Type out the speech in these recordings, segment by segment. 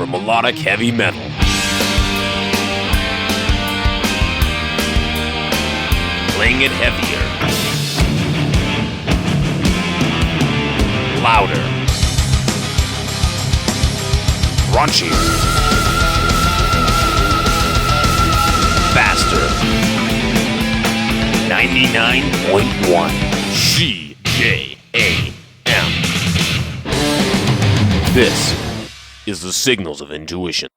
for melodic heavy metal. Playing it heavier, louder, raunchier, faster. 99.1 CJAM. This is the Signals of Intuition.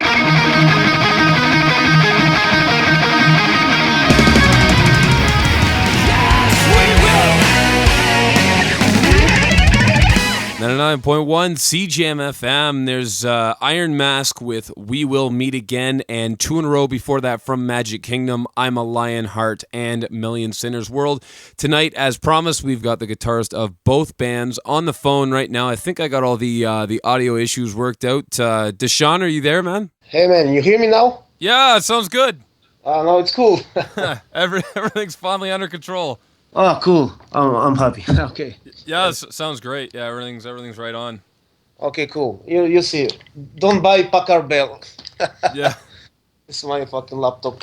99.1 CJM FM. There's Iron Mask with We Will Meet Again, and two in a row before that from Magic Kingdom, I'm a Lionheart and Million Sinners World. Tonight, as promised, we've got the guitarist of both bands on the phone right now. I think I got all the audio issues worked out. Dushan, are you there, man? Hey, man, you hear me now? Yeah, it sounds good. No, it's cool. Everything's finally under control. Oh, cool. I'm happy. Okay. Yeah, sounds great. Yeah, everything's right on. Okay, cool. You see, don't buy Packard Bell. Yeah. It's my fucking laptop.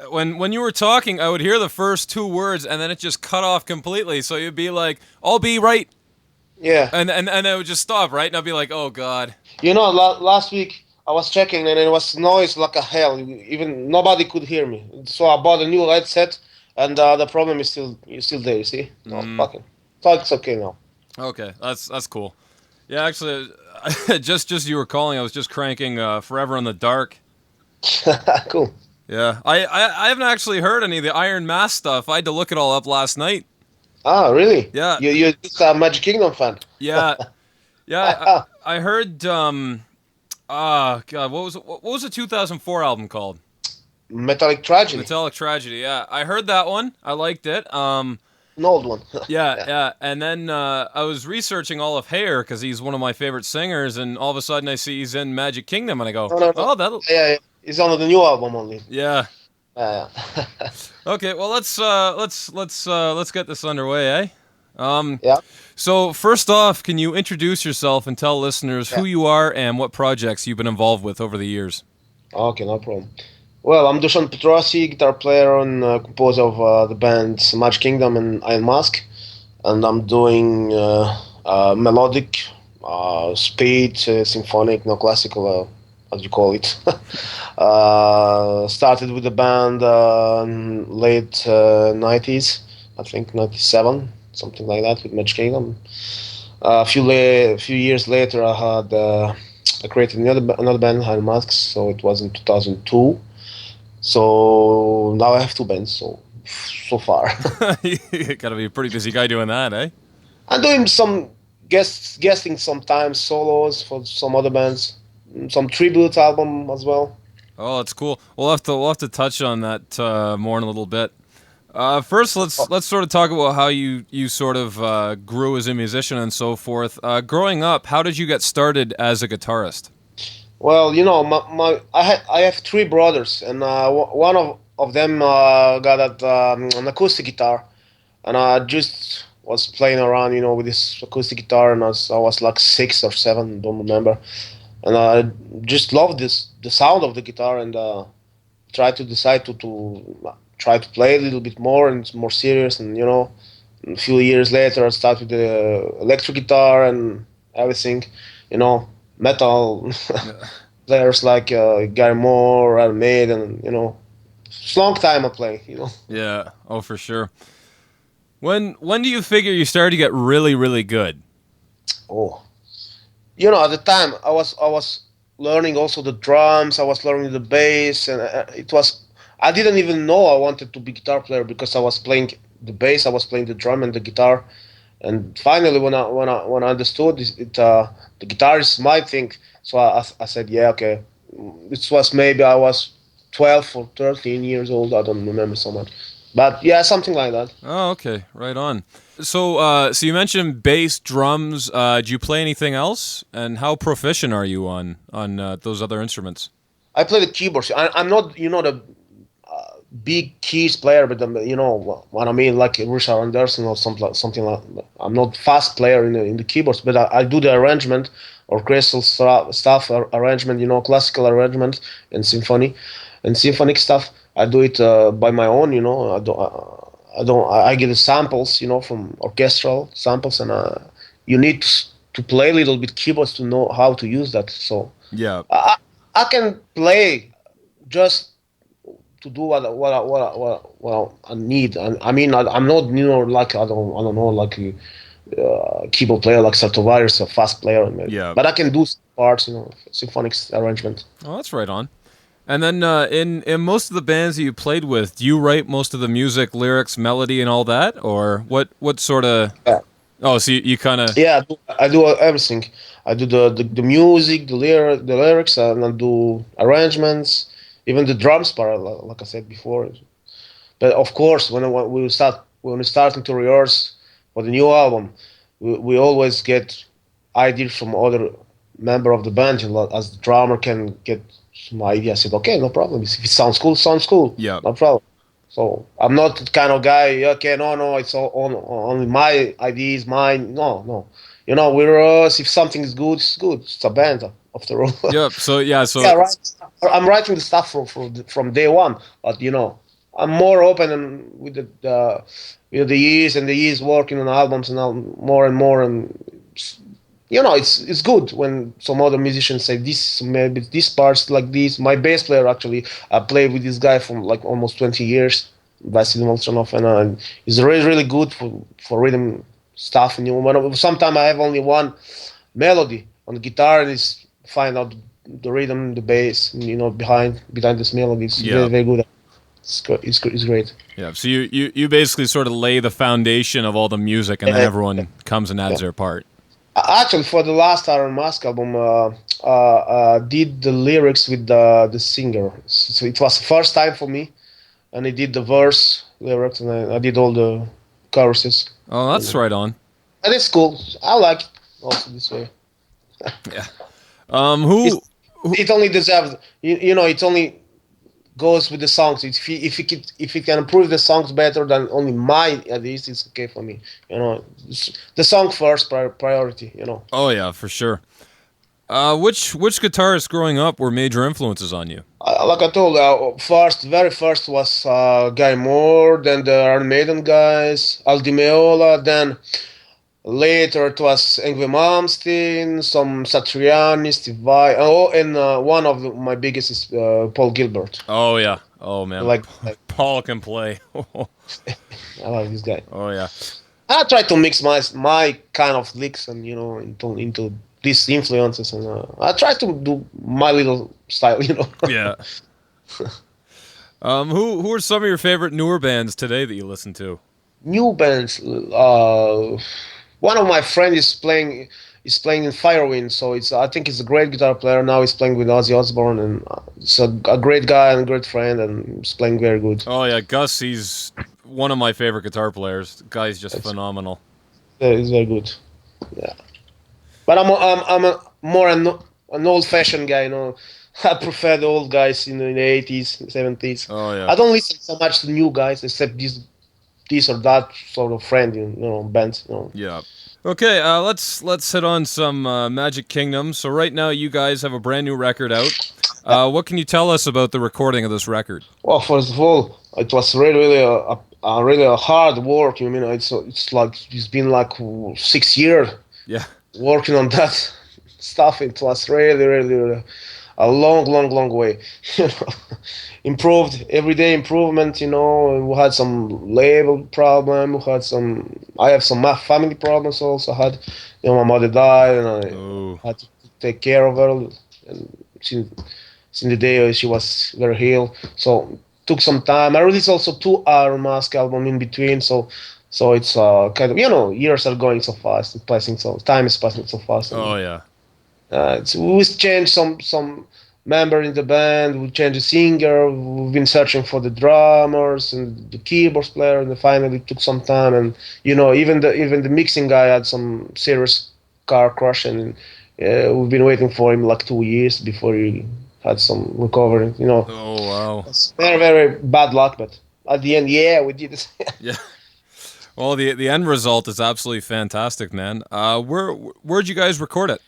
When you were talking, I would hear the first two words, and then it just cut off completely. So you'd be like, "I'll be right." Yeah. And it would just stop, right? And I'd be like, "Oh God." You know, last week I was checking, and it was noise like a hell. Even nobody could hear me. So I bought a new headset. And the problem is still there, you see? No, fucking. So it's okay now. Okay, that's cool. Yeah, actually, just you were calling, I was just cranking Forever in the Dark. Cool. Yeah, I haven't actually heard any of the Iron Mask stuff. I had to look it all up last night. Ah, really? Yeah. You're just a Magic Kingdom fan? Yeah. Yeah, I heard, God, what was the 2004 album called? Metallic Tragedy. Metallic Tragedy, yeah. I heard that one. I liked it. An old one. Yeah. And then I was researching all of Hayer because he's one of my favorite singers, and all of a sudden I see he's in Magic Kingdom, and I go, no. "Oh, that'll." Yeah. He's on the new album only. Yeah. Yeah. Okay. Well, let's get this underway, eh? Yeah. So first off, can you introduce yourself and tell listeners who you are and what projects you've been involved with over the years? Okay, no problem. Well, I'm Dushan Petrossi, guitar player and composer of the bands Magic Kingdom and Iron Mask, and I'm doing melodic, speed, symphonic, no classical, as you call it. Started with the band late 90s, I think 97, something like that, with Magic Kingdom. A few years later, I created another band, Iron Mask, so it was in 2002. So now I have two bands, so far. You gotta be a pretty busy guy doing that, eh? I'm doing some guesting sometimes, solos for some other bands, some tribute album as well. Oh, that's cool. We'll have to touch on that more in a little bit. First, let's sort of talk about how you sort of grew as a musician and so forth. Growing up, how did you get started as a guitarist? Well, you know, I have three brothers, and one of them got an acoustic guitar, and I just was playing around, you know, with this acoustic guitar, and I was like 6 or 7, don't remember, and I just loved the sound of the guitar, and tried to decide to try to play a little bit more and more serious, and you know, a few years later I started with the electric guitar and everything, you know. Metal players like Gary Moore, Iron Maiden, you know. It's a long time I play, you know. Yeah, oh for sure. When do you figure you started to get really, really good? Oh, you know, at the time I was learning also the drums. I was learning the bass, and I didn't even know I wanted to be guitar player because I was playing the bass, I was playing the drum and the guitar. And finally, when I understood the guitar is my thing, so I said, yeah, okay. This was maybe I was 12 or 13 years old. I don't remember so much, but yeah, something like that. Oh, okay, right on. So, so you mentioned bass, drums. Do you play anything else? And how proficient are you on those other instruments? I play the keyboards. I'm not, you know, the big keys player, but you know what I mean, like Richard Anderson or something like. I'm not fast player in the keyboards, but I do the arrangement orchestral stuff, arrangement, classical arrangement and symphony and symphonic stuff. I do it by my own, I get the samples, from orchestral samples, and you need to play a little bit keyboards to know how to use that. So Yeah. I, I can play just to do what I need. I mean, I'm not, like I don't know, like a keyboard player like Sartovaris, a fast player, Yeah. but I can do parts, symphonic arrangement. Oh, that's right on. And then in most of the bands that you played with, do you write most of the music, lyrics, melody, and all that, or what sort of? Yeah, Oh, so you kind of. yeah, I do everything. I do the music, the lyrics, and I do arrangements, even the drums part, like I said before. But of course, when we starting to rehearse for the new album, we always get ideas from other member of the band. As the drummer can get some ideas. I said, okay, no problem. If it sounds cool, Yeah. no problem. So I'm not the kind of guy. Okay, no, it's all only my ideas, mine. No, no. We rehearse. If something is good, it's good. It's a band after all. Yep. So yeah. Yeah, So right. I'm writing the stuff from day one, but I'm more open and with the years and the years working on albums and more and more, and it's good when some other musicians say this, maybe this part's like this. My bass player, actually, I played with this guy for like almost 20 years, Vasily Molchanov, and he's really really good for rhythm stuff. And sometimes I have only one melody on the guitar, and it's find out the rhythm, the bass, behind this melody. It's yeah. very very good. It's great. Yeah. So you basically sort of lay the foundation of all the music, and then Yeah, everyone comes and adds their part. actually, for the last Iron Mask album, did the lyrics with the singer. So it was the first time for me, and I did the verse lyrics, and I did all the choruses. Oh, that's right on. And it's cool. I like it also this way. Yeah. It's, Who? it only deserves, it only goes with the songs. If he can improve the songs better than only my ideas, it's okay for me. The song first priority. Oh yeah, for sure. Which guitarists growing up were major influences on you? Like I told, very first was Guy Moore, then the Iron Maiden guys, Al Di Meola, then later it was Yngwie Malmsteen, some Satriani, Steve Vai, and one of my biggest is Paul Gilbert. Oh yeah. Oh man. Like Paul can play. I like this guy. Oh yeah. I try to mix my kind of licks and into these influences, and I try to do my little style. Yeah. Who are some of your favorite newer bands today that you listen to? New bands. One of my friends is playing in Firewind, so I think he's a great guitar player. Now he's playing with Ozzy Osbourne, and he's a great guy and a great friend, and he's playing very good. Oh yeah, Gus. He's one of my favorite guitar players. The guy's just phenomenal. Yeah, he's very good. Yeah, but I'm more an old-fashioned guy. I prefer the old guys in the 80s, 70s. Oh yeah. I don't listen so much to new guys, except this or that sort of friend, bands. Yeah. Okay, let's hit on some Magic Kingdom. So right now, you guys have a brand new record out. What can you tell us about the recording of this record? Well, first of all, it was really really a hard work. It's been like 6 years Yeah. working on that stuff. It was really really a long way. you know Improved every day improvement. We had some label problem, I have some family problems also. I had, my mother died, and I had to take care of her, and since the day she was very ill, so took some time. I released also 2 Mask album in between, so it's kind of, years are going so fast and passing, so time is passing so fast. Oh yeah. We changed some member in the band. We changed the singer. We've been searching for the drummers and the keyboards player, and finally it took some time. And even the mixing guy had some serious car crash, and we've been waiting for him like 2 years before he had some recovery. Oh wow. It's very very bad luck, but at the end, yeah, we did it. Yeah. Well, the end result is absolutely fantastic, man. Where'd you guys record it?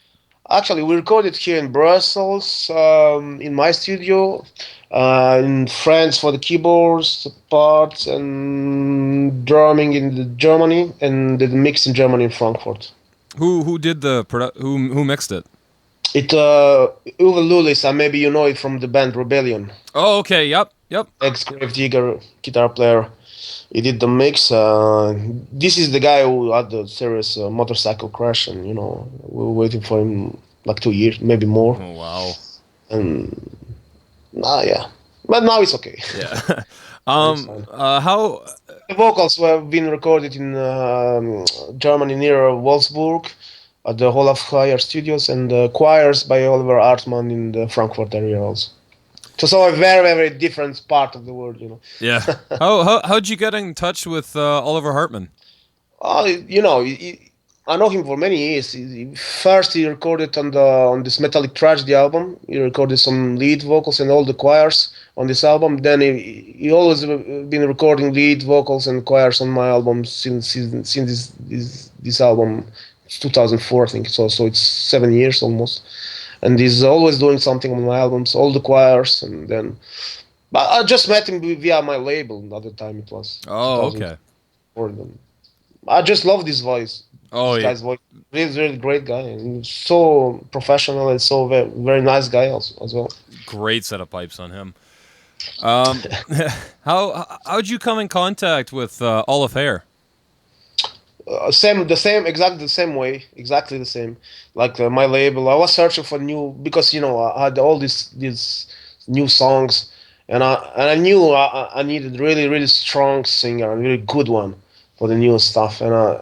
Actually, we recorded here in Brussels, in my studio, in France for the keyboards, the parts, and drumming in Germany, and the mix in Germany in Frankfurt. Who did the who mixed it? It Uwe Lulis, and maybe you know it from the band Rebellion, Oh, okay. Yep. Yep. ex-Gravedigger guitar player. He did the mix. This is the guy who had the serious motorcycle crash, and we were waiting for him like 2 years, maybe more. Oh, wow. And yeah, but now it's okay. Yeah. It's fine. How? The vocals were been recorded in Germany near Wolfsburg at the Olaf Haier Studios, and the choirs by Oliver Artman in the Frankfurt area also. So a very, very different part of the world. Yeah. How'd you get in touch with Oliver Hartman? Oh, I know him for many years. First, he recorded on this Metallic Tragedy album. He recorded some lead vocals and all the choirs on this album. Then he always been recording lead vocals and choirs on my album since this album, it's 2004, I think. So it's 7 years almost, and he's always doing something on my albums, all the choirs, and then. But I just met him via my label. Another time it was Oh, okay. 2004. I just love this voice. Oh, This yeah. guy's voice, really, really great guy, and he's so professional and so very, very nice guy also, as well. Great set of pipes on him. Um, how'd you come in contact with Olaf Hare? Exactly the same way, exactly the same. Like my label, I was searching for new because I had all these new songs, and I knew I needed really, really strong singer, a really good one for the new stuff, and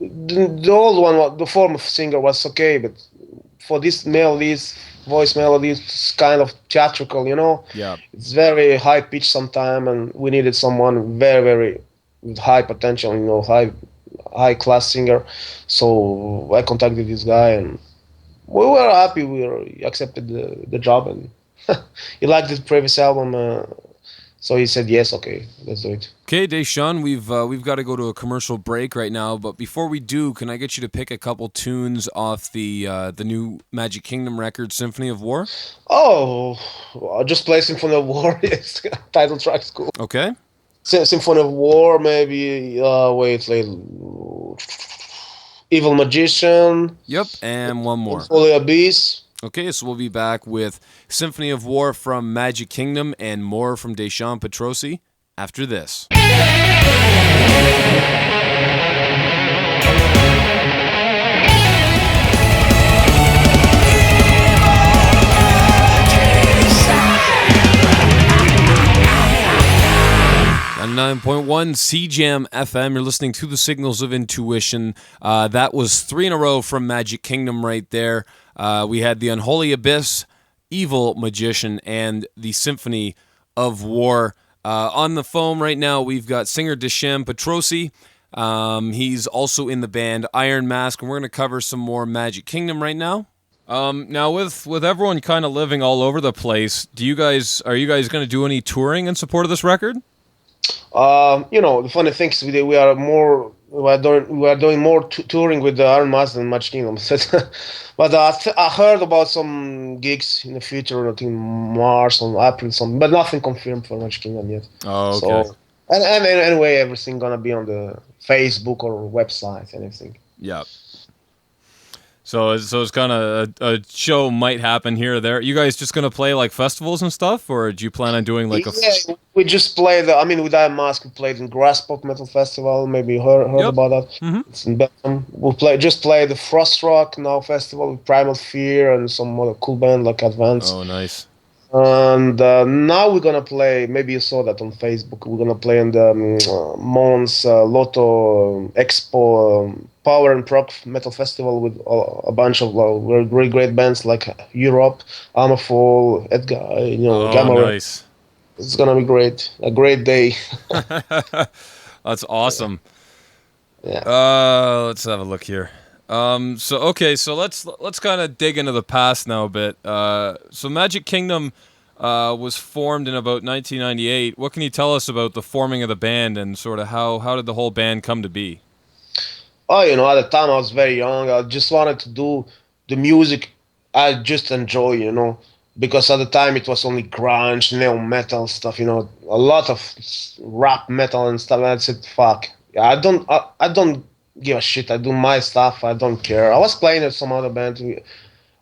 the old one, the form of singer was okay, but for this melodies, voice melodies, it's kind of theatrical. Yeah. It's very high pitched sometimes, and we needed someone very, very with high potential, high class singer. So I contacted this guy, and we were happy. He accepted the job, and he liked the previous album. So he said yes, okay, let's do it. Okay, Deshaun, we've got to go to a commercial break right now, but before we do, can I get you to pick a couple tunes off the new Magic Kingdom record, Symphony of War? Oh, I'll just play Symphony of War. Yes, title track's cool. Okay. Symphony of War, maybe. Wait, like Evil Magician, Yep, and one more. Holy Abyss. Okay, so we'll be back with Symphony of War from Magic Kingdom and more from Dushan Petrossi after this. On 9.1 CJAM FM, you're listening to the Signals of Intuition. That was 3 in a row from Magic Kingdom right there. We had the Unholy Abyss, Evil Magician, and the Symphony of War. On the phone right now, we've got singer Dushan Petrossi. He's also in the band Iron Mask, and we're going to cover some more Magic Kingdom right now. Now, with everyone kind of living all over the place, are you guys going to do any touring in support of this record? The funny thing is we are doing more touring with the Iron Master than Magic Kingdom. But I heard about some gigs in the future, I think March or April, something, but nothing confirmed for Magic Kingdom yet. Oh, okay. So, and anyway, everything gonna be on the Facebook or website and everything. Yeah. So it's kind of a show might happen here or there. You guys just gonna play like festivals and stuff, or do you plan on doing like Yeah, we just played. With Iron Mask, we played in Grass Pop Metal Festival. Maybe you heard Yep. about that. Mhm. It's in Belgium. We play the Frost Rock Now Festival with Primal Fear and some other cool band like Advance. Oh, nice. And now we're gonna play. Maybe you saw that on Facebook. We're gonna play in the Mons Lotto Expo Power and Prog Metal Festival with a bunch of very great bands like Europe, Amorphol, Edgar, Oh, Gamma Ray. nice. It's gonna be great. A great day. That's awesome. Yeah. Let's have a look here. So let's kind of dig into the past now a bit. So Magic Kingdom was formed in about 1998. What can you tell us about the forming of the band and sort of how did the whole band come to be? Oh, at the time I was very young. I just wanted to do the music I just enjoy, because at the time it was only grunge, neo metal stuff, a lot of rap metal and stuff. And I said, "Fuck, yeah, I don't give a shit. I do my stuff. I don't care." I was playing in some other band,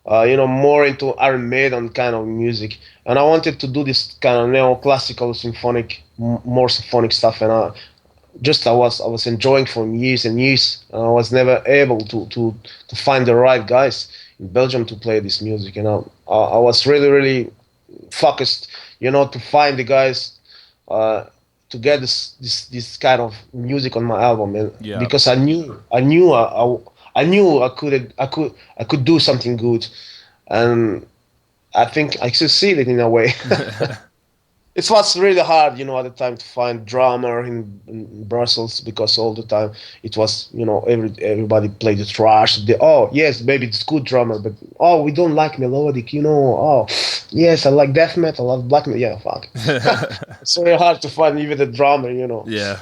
more into Iron Maiden kind of music, and I wanted to do this kind of neoclassical symphonic, more symphonic stuff, and I was enjoying for years and years. I was never able to find the right guys in Belgium to play this music. I was really really focused, to find the guys, uh, to get this kind of music on my album, and Yeah. because I knew I could do something good, and I think I succeeded in a way. It was really hard, at the time to find drummer in Brussels because all the time it was, everybody played the thrash. Oh yes, maybe it's good drummer, but oh we don't like melodic, Oh yes, I like death metal, I like black metal. Yeah, fuck. It's very hard to find even the drummer. Yeah.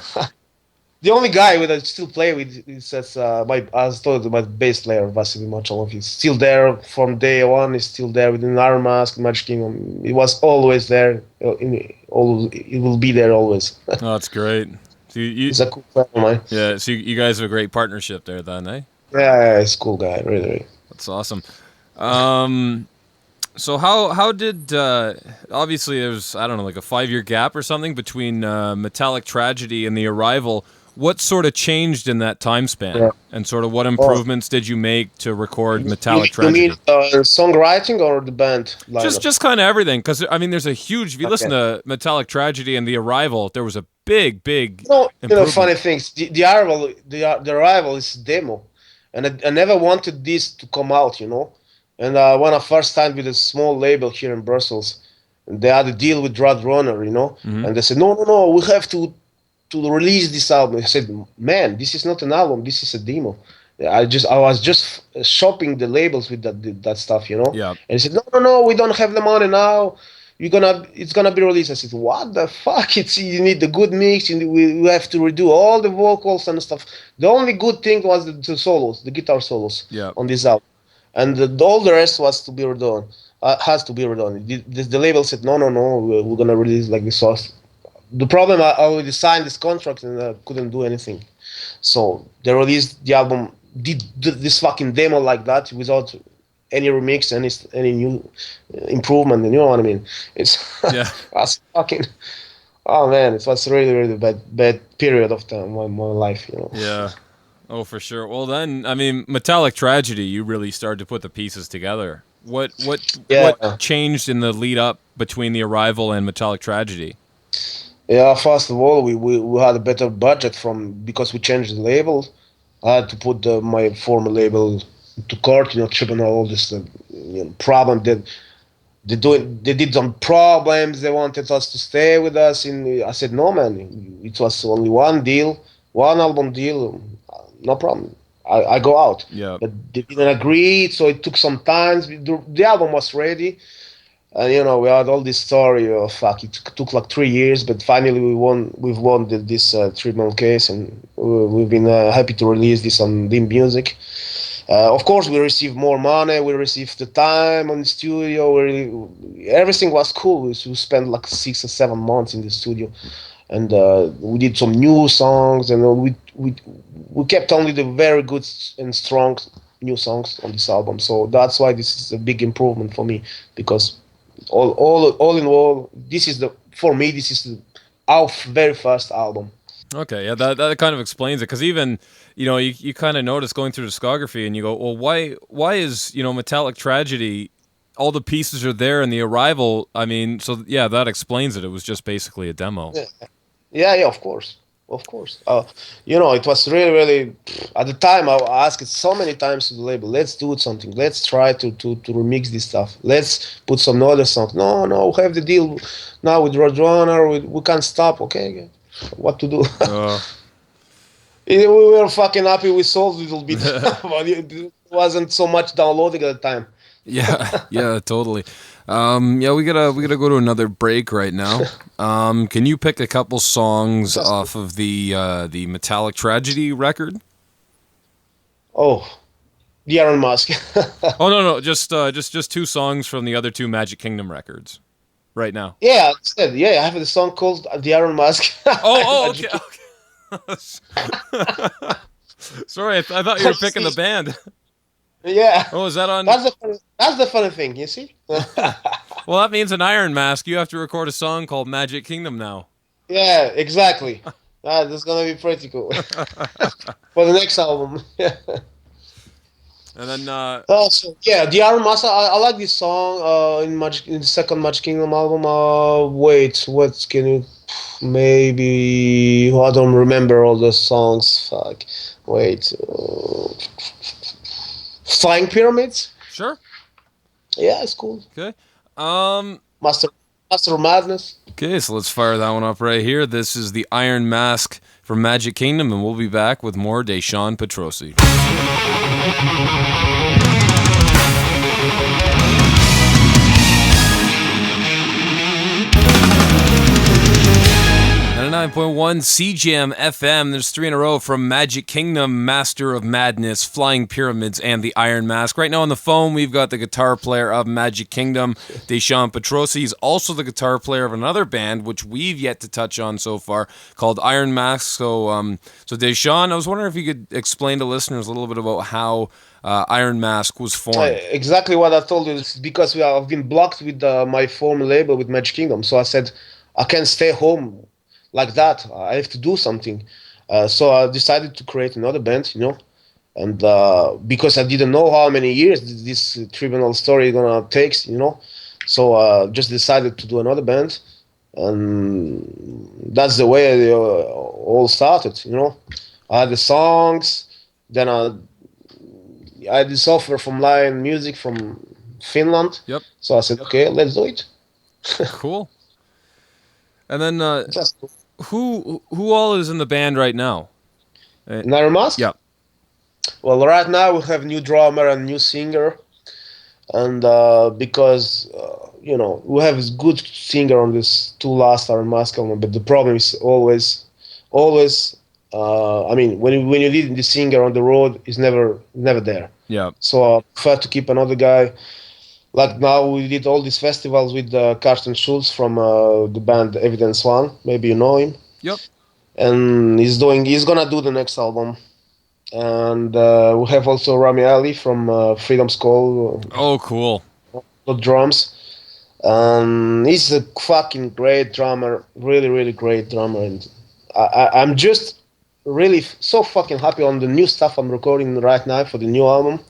The only guy that I still play with is as told my bass player Vasily Machalov. He's still there from day one. He's still there within Iron Mask, Magic Kingdom. It was always there. It will be there always. Oh, that's great. So He's a cool friend of mine. yeah. So you guys have a great partnership there, then, eh? Yeah, he's a cool guy. Really, really. That's awesome. Um, so how did obviously there was, I don't know, like a 5-year gap or something between Metallic Tragedy and The Arrival. What sort of changed in that time span, Yeah. and sort of what Oh, improvements did you make to record you, Metallic you mean Tragedy? songwriting or the band Just lineup? just kind of everything, because I mean, there's a huge. If you listen Okay. to Metallic Tragedy and The Arrival, there was a big Funny improvement. things. The arrival is demo, and I never wanted this to come out. And when I first signed with a small label here in Brussels, and they had a deal with Roadrunner, Hmm. and they said, no, we have to release this album. I said, man, this is not an album. This is a demo. I was just shopping the labels with that stuff. Yeah, And he said, no, we don't have the money now. It's gonna be released. I said, what the fuck? You need the good mix. We have to redo all the vocals and stuff. The only good thing was the solos, the guitar solos yeah, on this album, and all the rest was to be redone. Has to be redone. The label said, no, we're gonna release like this. So the problem, I already signed this contract and I couldn't do anything. So they released the album, did this fucking demo like that without any remix, any new improvement. You know what I mean? It's yeah, that's fucking. Oh man, it was really really bad period of time my life. yeah. Oh, for sure. Well, then, I mean, Metallic Tragedy, you really started to put the pieces together. What Yeah, changed in the lead up between The Arrival and Metallic Tragedy? yeah. First of all, we had a better budget because we changed the label. I had to put my former label to court, tripping all this problem that they did some problems. They wanted us to stay with us. I said, no, man. It was only one deal, one album deal. No problem. I go out. Yeah, But they didn't agree, so it took some time. The album was ready, and we had all this story of fuck. It took like 3 years, but finally we won. We've won this tribunal case, and we've been happy to release this on Dim Music. Of course, we received more money. We received the time on the studio. Everything was cool. We spent like 6 or 7 months in the studio, and we did some new songs, and we kept only the very good and strong new songs on this album. So that's why this is a big improvement for me, because all in all, this is for me this is our very first album. okay, yeah, that kind of explains it. Because even, you kind of notice going through discography and you go, well, why is, Metallic Tragedy, all the pieces are there in The Arrival? I mean, so yeah, that explains it. It was just basically a demo. Yeah, yeah, of course. Of course. It was really, really. At the time, I asked it so many times to the label, let's do something. Let's try to remix this stuff. Let's put some other songs. No, we have the deal now with Roadrunner. We can't stop. Okay. What to do? Uh, We were fucking happy we sold a little bit, but it wasn't so much downloading at the time. yeah, yeah, totally. Yeah, we gotta go to another break right now. Can you pick a couple songs Just, off of the Metallic Tragedy record? oh, the Iron Mask. Oh no, just two songs from the other two Magic Kingdom records right now. Yeah, I said, yeah, I have a song called The Iron Mask. Oh, Magic Kingdom. okay. Sorry, I thought you You were picking the see? band. Yeah, Oh, is that on? that's the funny thing. You see? Well, that means an Iron Mask. You have to record a song called Magic Kingdom now. Yeah, exactly. That's gonna be pretty cool for the next album. And then, So yeah, the Iron Mask. I like this song. In the second Magic Kingdom album. Wait, what can you? Maybe I don't remember all the songs. Fuck. Wait. Flying Pyramids. sure. Yeah, it's cool. Okay. Um. Master Master of Madness. Okay, so let's fire that one up right here. This is the Iron Mask from Magic Kingdom, and we'll be back with more Dushan Petrossi. 99.1 CJM FM. There's three in a row from Magic Kingdom, Master of Madness, Flying Pyramids, and the Iron Mask. Right now on the phone, we've got the guitar player of Magic Kingdom, Dushan Petrossi. He's also the guitar player of another band, which we've yet to touch on so far, called Iron Mask. So Dushan, I was wondering if you could explain to listeners a little bit about how Iron Mask was formed. Exactly what I told you. It's because I've been blocked with my former label with Magic Kingdom. So I said I can't stay home like that. I have to do something. So I decided to create another band, and because I didn't know how many years this tribunal story gonna take, so just decided to do another band, and that's the way it all started. I had the songs, then I had this offer from Lion Music from Finland. Yep. So I said, okay, let's do it. Cool. And then Just who all is in the band right now? Iron Mask? Yeah. Well, right now we have new drummer and new singer, and because we have a good singer on this two last Iron Mask album, but the problem is always. I mean, when you need the singer on the road, is never there. Yeah. So I prefer to keep another guy. Like now, we did all these festivals with Carsten Schulz from the band Evidence One. Maybe you know him. Yep. And he's gonna do the next album. And we have also Rami Ali from Freedom's Call. Oh, cool. The drums. He's a fucking great drummer, really, really great drummer. And I'm just really so fucking happy on the new stuff I'm recording right now for the new album.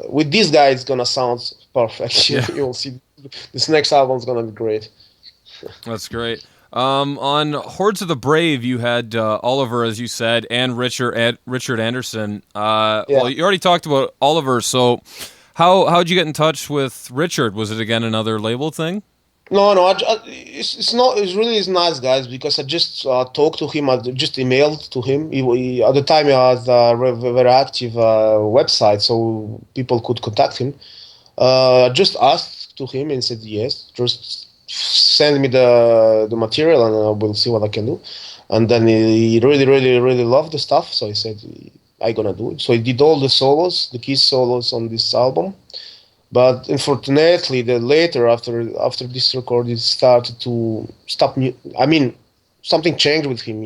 With this guy, it's gonna sound perfect. Yeah. You'll see. This next album's gonna be great. That's great. On Hordes of the Brave, you had Oliver, as you said, and Richard Anderson. Well, you already talked about Oliver, so how'd you get in touch with Richard? Was it again another label thing? No, it's not. It's really is nice, guys, because I just talked to him. I just emailed to him. At the time, he has a very active website, so people could contact him. I just asked to him and said yes. Just send me the material, and I will see what I can do. And then he really, really, really loved the stuff, so he said I gonna do it. So he did all the solos, the key solos on this album. But unfortunately, later after this record, it started to stop. I mean, something changed with him.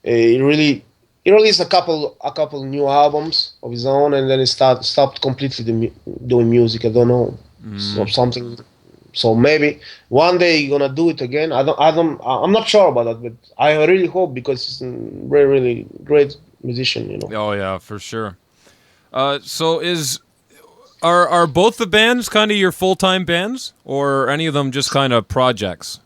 He released a couple new albums of his own, and then he stopped completely doing music. I don't know, something. So maybe one day he's gonna do it again. I'm not sure about that, but I really hope, because he's a really, really great musician. Oh yeah, for sure. So are both the bands kind of your full-time bands, or any of them just kind of projects?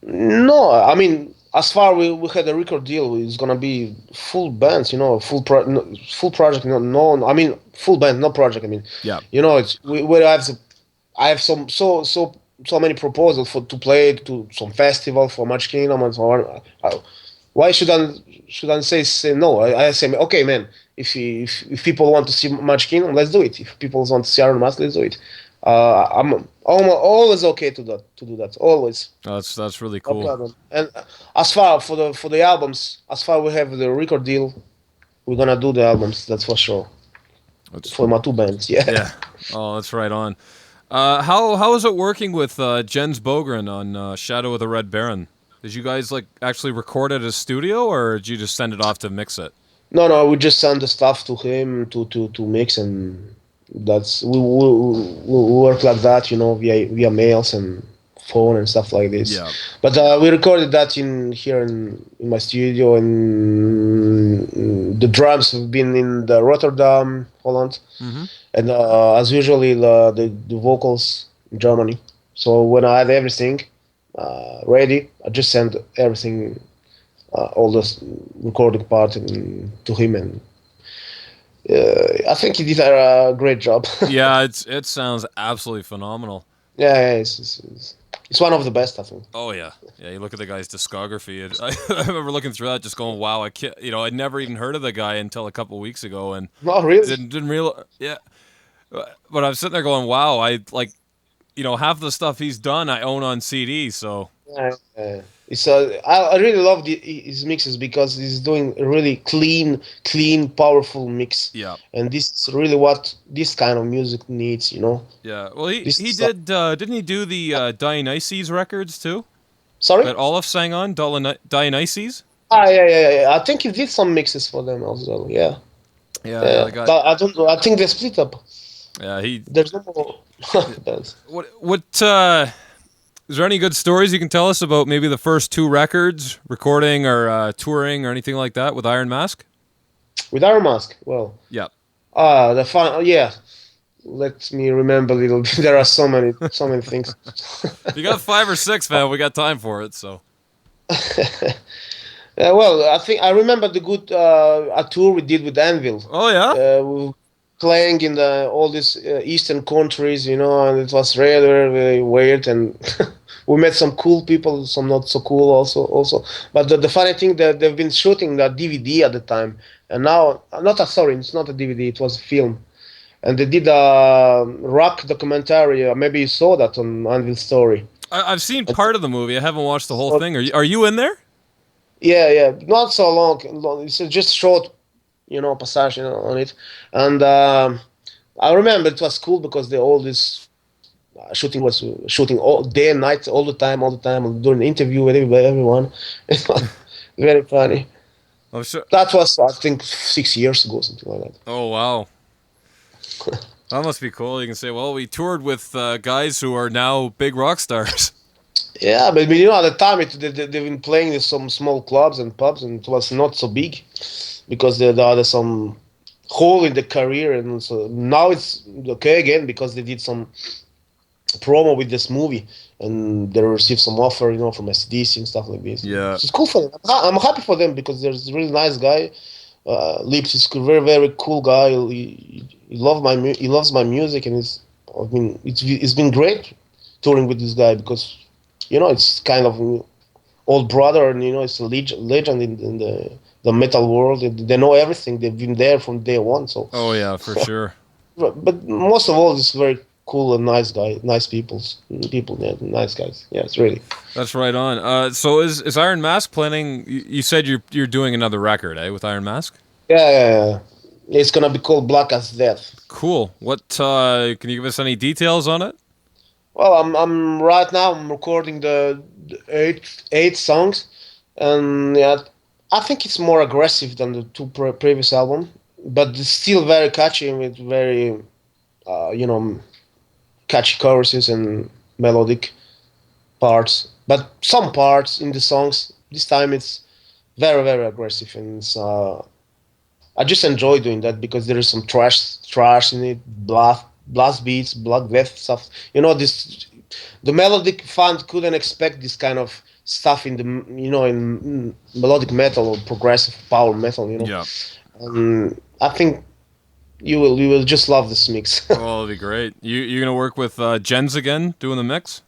No, I mean, as far we had a record deal, it's gonna be full bands, full project. No, I mean full band, no project. I mean, Yeah. it's we I have so many proposals to play to some festival for Magic Kingdom and so on. Why should I say no? I say, okay, man. If people want to see Magic Kingdom, let's do it. If people want to see Iron Mask, let's do it. I'm always okay to do that. Always. That's really No cool. problem. And as far for the albums, as far we have the record deal, we're gonna do the albums. That's for sure. That's for my two bands. Yeah. yeah. Oh, that's right on. How is it working with Jens Bogren on Shadow of the Red Baron? Did you guys like actually record at a studio, or did you just send it off to mix it? No, no, we just send the stuff to him to mix, and that's we work like that, via mails and phone and stuff like this. Yeah. But we recorded that in here in my studio, and the drums have been in the Rotterdam, Holland, Mm-hmm. and as usually the vocals in Germany. So when I had everything ready, I just sent everything, all this recording part to him, and I think he did a great job. Yeah, it sounds absolutely phenomenal. Yeah, yeah, it's one of the best, I think. Oh yeah, yeah. You look at the guy's discography. I remember looking through that, just going, "Wow!" I can't, I'd never even heard of the guy until a couple weeks ago, and No, really. didn't realize. Yeah, but I'm sitting there going, "Wow!" I like, half the stuff he's done, I own on CD. So Yeah, yeah. It's I really love his mixes because he's doing a really clean, powerful mix, yeah, and this is really what this kind of music needs. yeah. Well, he This he is, did. Didn't he do the Dionysus records too? sorry. That Olaf sang on Dionysus. Ah, yeah, yeah, yeah. I think he did some mixes for them as well. Yeah, Yeah, yeah. yeah. The guy. But I don't know. I think they split up. Yeah, he. There's no more bands. What is there any good stories you can tell us about maybe the first two records, recording or touring or anything like that with Iron Mask? With Iron Mask. Well, Yeah. the fun. Yeah. Let me remember a little bit. There are so many things. If you got 5 or 6, man, we got time for it. So. Well, I think I remember the good a tour we did with Anvil. Oh yeah. We were playing in all these eastern countries, and it was really, really weird. And we met some cool people, some not so cool also. But the funny thing that they've been shooting that DVD at the time, and now not a sorry, it's not a DVD, it was a film. And they did a rock documentary. Maybe you saw that on Anvil Story. I've seen part of the movie. I haven't watched the whole So, thing. Are you in there? yeah, yeah, not so long. It's just short, passage, on it. And I remember it was cool because all this shooting was shooting all day and night, all the time, doing an interview with everyone. It was very funny. I'm sure. That was, I think, 6 years ago, something like that. Oh wow. That must be cool. You can say, well, we toured with guys who are now big rock stars. Yeah, but at the time they've been playing in some small clubs and pubs, and it was not so big because there are some hole in the career, and so now it's okay again because they did some promo with this movie and they received some offer, from SDC and stuff like this. Yeah. It's cool for them. I'm happy for them because there's a really nice guy. Lips is a very, very cool guy. He loves my music, and it's been great touring with this guy because it's kind of old brother, and it's a legend in the metal world. They know everything. They've been there from day one. So. Oh yeah, for sure. But most of all, it's very cool and nice guy, nice people, yeah, nice guys. Yeah, it's really. That's right on. So is Iron Mask planning? You said you're doing another record, with Iron Mask? Yeah, yeah, yeah. It's gonna be called Black as Death. Cool. What can you give us any details on it? Well, I'm right now. I'm recording the eight songs, and yeah, I think it's more aggressive than the two previous album, but it's still very catchy with very, catchy choruses and melodic parts. But some parts in the songs this time it's very, very aggressive, and I just enjoy doing that because there is some trash in it, blast beats, blood death stuff. The melodic fan couldn't expect this kind of stuff in in melodic metal or progressive power metal. Yeah. I think you will just love this mix. Oh, it'll be great. You gonna work with Jens again doing the mix?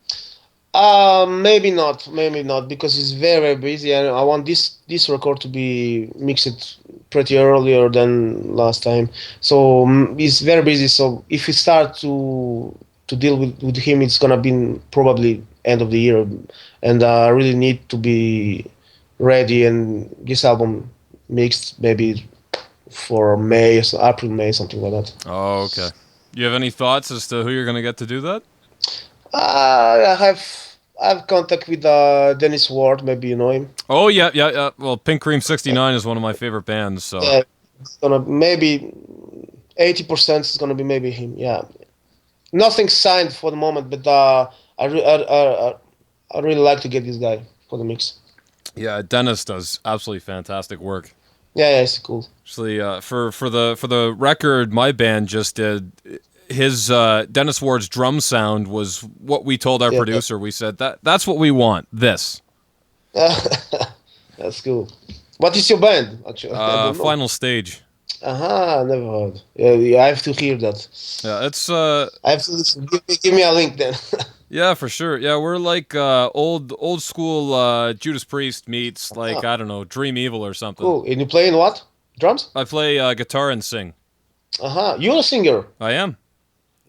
Maybe not, because he's very, very busy, and I want this record to be mixed pretty earlier than last time. So he's very busy. So if we start to deal with him, it's gonna be probably end of the year, and I really need to be ready and this album mixed maybe for May, so April, May, something like that. Oh, okay. You have any thoughts as to who you're going to get to do that? I have contact with Dennis Ward. Maybe you know him. Oh, yeah, yeah, yeah. Well, Pink Cream 69 is one of my favorite bands, so. Yeah, it's gonna maybe 80% is gonna be maybe him. Yeah, nothing signed for the moment, but I really like to get this guy for the mix. Yeah, Dennis does absolutely fantastic work. Yeah, yeah, it's cool. Actually, for the record, my band just did his Dennis Ward's drum sound was what we told our Yeah, producer. We said that's what we want. This that's cool. What is your band? Actually, I don't know. final stage. Never heard. Yeah, yeah, I have to hear that. Yeah, it's I have to listen. Give me a link then. yeah, for sure. Yeah, we're like old school Judas Priest meets like I don't know Dream Evil or something. Cool. And you play in what? Drums? I play guitar and sing. You're a singer. I am.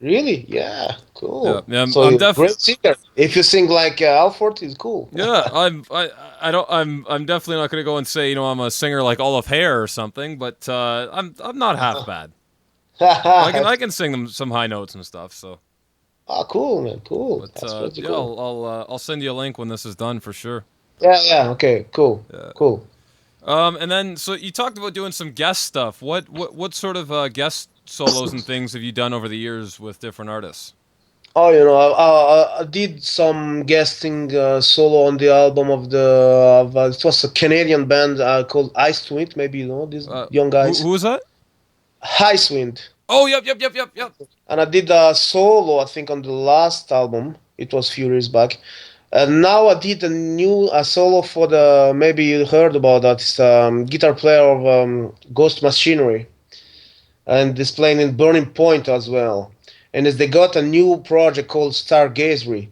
Really? Yeah. Yeah, Cool. yeah. So I'm you're a def. great singer. If you sing like Alford, it's cool. Yeah, I don't I'm definitely not gonna go and say I'm a singer like Olive Hare or something, but I'm not half bad. I can sing them some high notes and stuff. So, Cool, man. Cool. but That's pretty yeah, cool. I'll send you a link when this is done for sure. Yeah, yeah. Okay, cool. Yeah. Cool. And then so you talked about doing some guest stuff. What sort of guest solos and things have you done over the years with different artists? Oh, I did some guesting solo on the album of it was a Canadian band called Ice Wind. Maybe you know these young Who guys. was that? Ice Wind. Oh, yep. And I did a solo, I think, on the last album. It was few years back. And now I did a solo for the, maybe you heard about that. It's guitar player of Ghost Machinery, and is playing in Burning Point as well. And as they got a new project called Stargazery,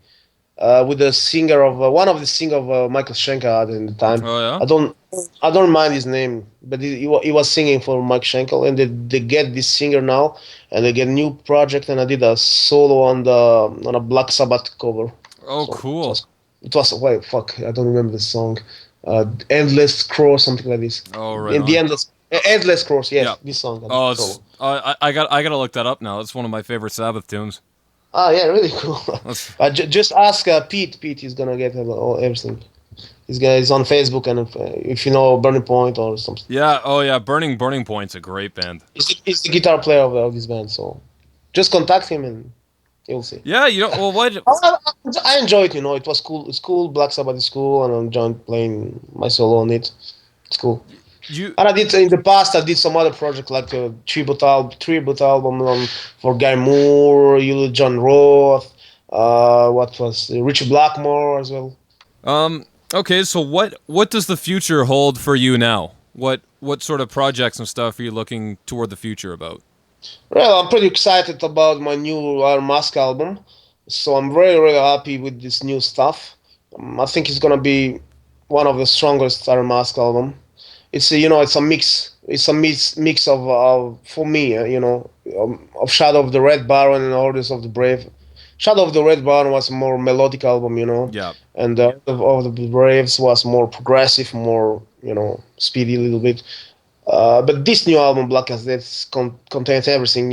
with the singer of one of the singer of Michael Schenker at the time. Oh yeah. I don't mind his name, but he was singing for Mike Schenkel, and they get this singer now, and they get a new project, and I did a solo on a Black Sabbath cover. Oh, So it cool. was it was wait fuck I don't remember the song, Endless Cross, something like this. Oh, right In the on. Endless Cross, Yeah. yes, this song. Oh, Solo. it's I gotta look that up now. It's one of my favorite Sabbath tunes. Yeah, really cool. That's Just ask Pete. Pete is gonna get everything. He's on Facebook, and if you know Burning Point or something, yeah. Oh yeah. Burning Point's a great band. he's the guitar player of this band. So just contact him and you'll see. Yeah. Well, what? I enjoyed it. It was cool. It's cool. Black Sabbath is cool, and I enjoyed playing my solo on it. It's cool. You And I did in the past. I did some other project like a tribute album for Guy Moore, John Roth. What was Richard Blackmore as well. okay? So what does the future hold for you now? What sort of projects and stuff are you looking toward the future about? Well, I'm pretty excited about my new Iron Mask album. So I'm very, really happy with this new stuff. I think it's gonna be one of the strongest Iron Mask album. It's a mix. It's a mix of for me, of Shadow of the Red Baron and Orders of the Brave. Shadow of the Red Baron was a more melodic album, Yeah. and of the Braves was more progressive, more speedy a little bit. But this new album, Black as Death, contains everything,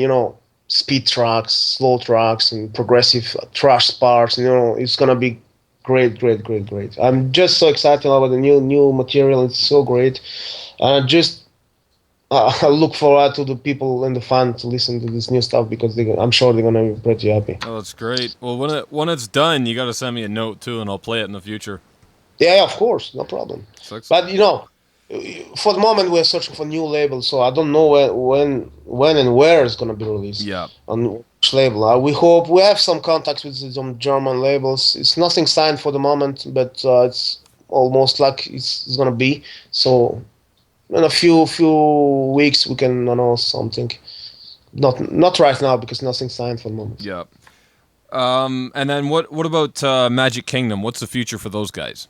speed tracks, slow tracks, and progressive thrash parts. It's gonna be great, great, great, great. I'm just so excited about the new material. It's so great. Just I look forward to the people and the fans to listen to this new stuff because I'm sure they're gonna be pretty happy. Oh, that's great. Well, when it's done, you got to send me a note too, and I'll play it in the future. Yeah, of course, no problem. Sucks. But for the moment we're searching for new labels, so I don't know when and where it's gonna be released. Yeah. On which label? We hope we have some contacts with some German labels. It's nothing signed for the moment, but it's almost like it's gonna be. So in a few weeks we can announce something. Not right now because nothing signed for the moment. Yeah. And then what about Magic Kingdom? What's the future for those guys?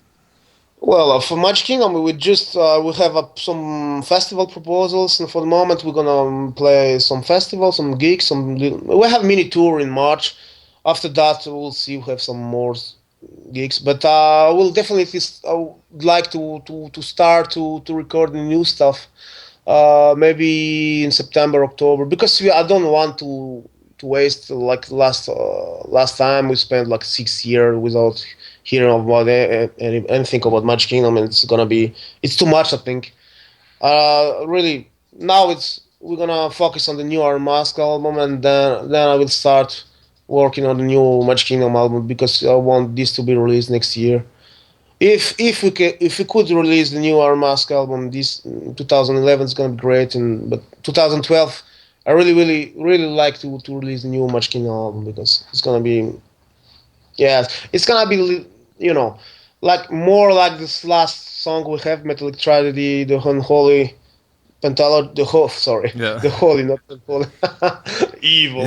Well, for Magic Kingdom, we just we have some festival proposals, and for the moment, we're gonna play some festivals, some gigs, we have mini tour in March. After that, we'll see. We have some more gigs, but we'll definitely I would like to start to record the new stuff maybe in September, October, because I don't want to waste like last time we spent like 6 years without hearing about anything about Magic Kingdom, and it's too much, I think. Really, now it's we're gonna focus on the new Iron Mask album, and then I will start working on the new Magic Kingdom album because I want this to be released next year. If we could release the new Iron Mask album this 2011, it's gonna be great. And but 2012, I really like to release the new Magic Kingdom album because it's gonna be, yeah, it's gonna be, you know, like more like this last song we have, Metallic Tragedy, the Unholy Pentalogy, Yeah. the Holy, not Unholy, evil.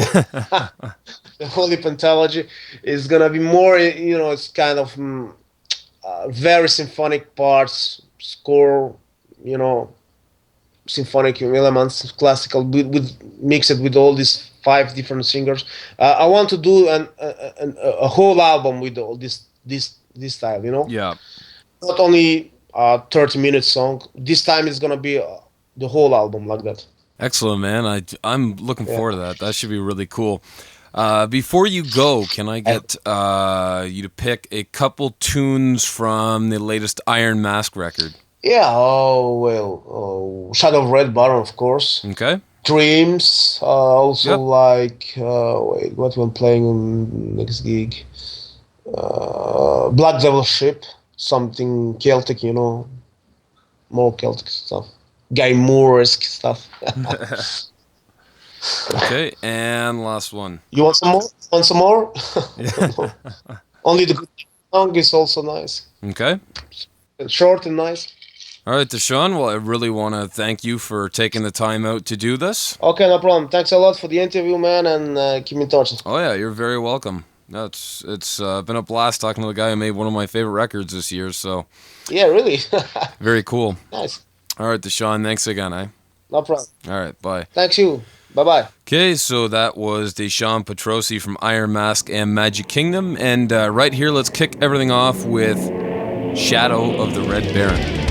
The Holy Pentalogy is gonna be more, it's kind of very symphonic parts, score, you know, symphonic elements, classical, with mixed with all these five different singers. I want to do a whole album with all this style, Yeah. not only a 30-minute song. This time it's gonna be the whole album like that. Excellent, man. I'm looking Yeah. forward to that. That should be really cool. Before you go, can I get you to pick a couple tunes from the latest Iron Mask record? Yeah. Oh well. Shadow of Red Baron, of course. Okay. Dreams. Also Yep. like wait, what we're playing on next gig? Black Devil Ship. Something Celtic, more Celtic stuff. Guy Moore-esque stuff. Okay, and last one. You want some more? Want some more? Yeah. Only the good song is also nice. Okay. Short and nice. All right, Dushan. Well, I really want to thank you for taking the time out to do this. Okay, no problem. Thanks a lot for the interview, man, and keep in touch. Oh yeah, you're very welcome. No, it's been a blast talking to the guy who made one of my favorite records this year. So Yeah, really. very cool. Nice. All right, Dushan. Thanks again, eh? No problem. All right, bye. Thanks you. Bye bye. Okay, so that was Dushan Petrossi from Iron Mask and Magic Kingdom, and right here, let's kick everything off with Shadow of the Red Baron.